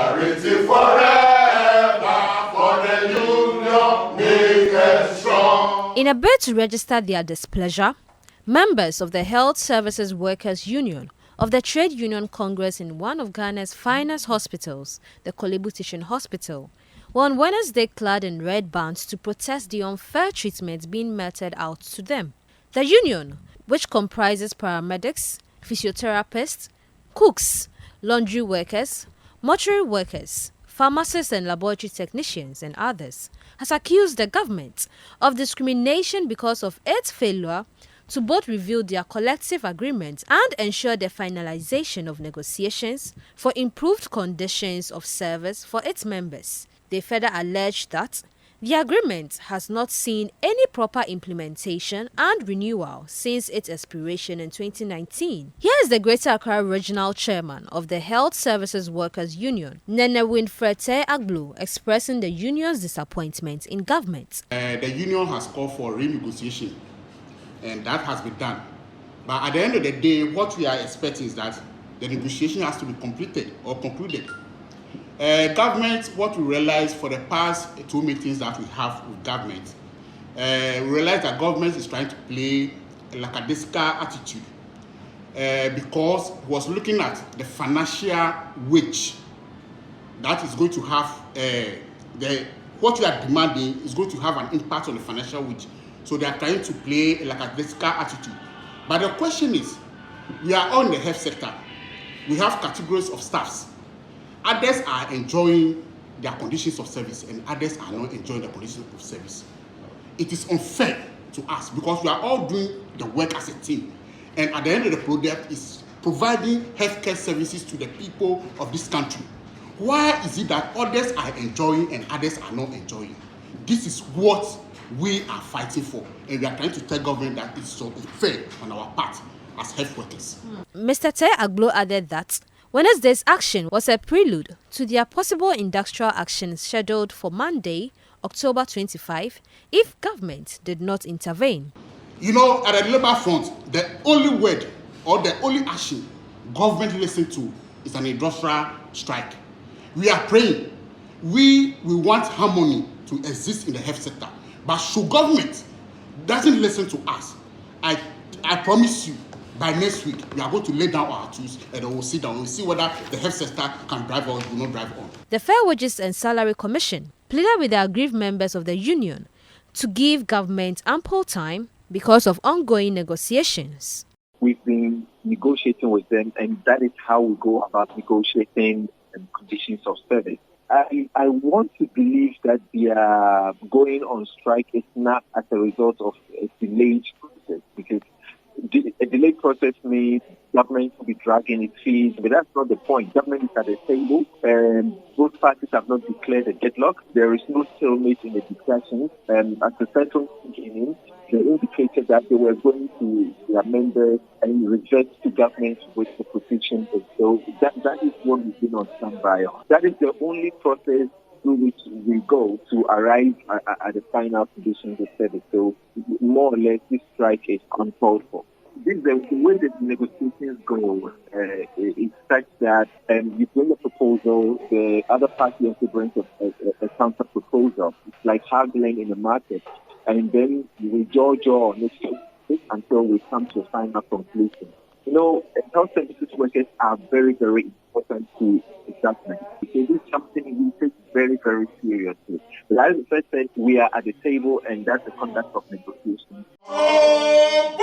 Solidarity forever for the union, make us strong. In a bid to register their displeasure, members of the Health Services Workers Union of the Trade Union Congress in one of Ghana's finest hospitals, the Korle Bu Teaching Hospital, were on Wednesday clad in red bands to protest the unfair treatment being meted out to them. The union, which comprises paramedics, physiotherapists, cooks, laundry workers, mortuary workers, pharmacists and laboratory technicians and others, has accused the government of discrimination because of its failure to both review their collective agreement and ensure the finalization of negotiations for improved conditions of service for its members. They further alleged that the agreement has not seen any proper implementation and renewal since its expiration in 2019. Here is the Greater Accra Regional Chairman of the Health Services Workers Union, Nene Winfred Te Aglo, expressing the union's disappointment in government. The union has called for renegotiation, and that has been done. But at the end of the day, what we are expecting is that the negotiation has to be completed or concluded. Government, what we realize for the past 2 meetings that we have with government, we realize that government is trying to play a lackadaisical attitude because it was looking at the financial wage that is going to have what we are demanding is going to have an impact on the financial wage. So they are trying to play a lackadaisical attitude. But the question is, we are all in the health sector. We have categories of staffs. Others are enjoying their conditions of service and others are not enjoying the conditions of service. It is unfair to us because we are all doing the work as a team. And at the end of the project is providing healthcare services to the people of this country. Why is it that others are enjoying and others are not enjoying? This is what we are fighting for. And we are trying to tell government that it's so unfair on our part as health workers. Mr. Te Aglo added that Wednesday's action was a prelude to their possible industrial actions scheduled for Monday, October 25, if government did not intervene. You know, at the labor front, the only word or the only action government listens to is an industrial strike. We are praying. We want harmony to exist in the health sector. But should government doesn't listen to us, I promise you, by next week, we are going to lay down our tools and then we'll sit down and we'll see whether the health sector can drive or will not drive on. The Fair Wages and Salary Commission pleaded with the aggrieved members of the union to give government ample time because of ongoing negotiations. We've been negotiating with them, and that is how we go about negotiating conditions of service. I want to believe that they are going on strike is not as a result of a delayed process, because a delayed process means government will be dragging its feet, but that's not the point. Government is at the table, and both parties have not declared a deadlock. There is no stalemate in the discussions. At the central beginning, they indicated that they were going to their members and revert to government with the position. So that is what we've been on standby on. That is the only process through which we go to arrive at the final conditions of service. So more or less, this strike is uncalled for. The way that the negotiations go is such that you bring a proposal, the other party also brings a counter proposal. It's like haggling in the market, and then we jaw on it until we come to a final conclusion. You know, health services workers are very, very important to the government. It is something we take very, very seriously. But as I said, we are at the table, and that's the conduct of negotiations. Oh,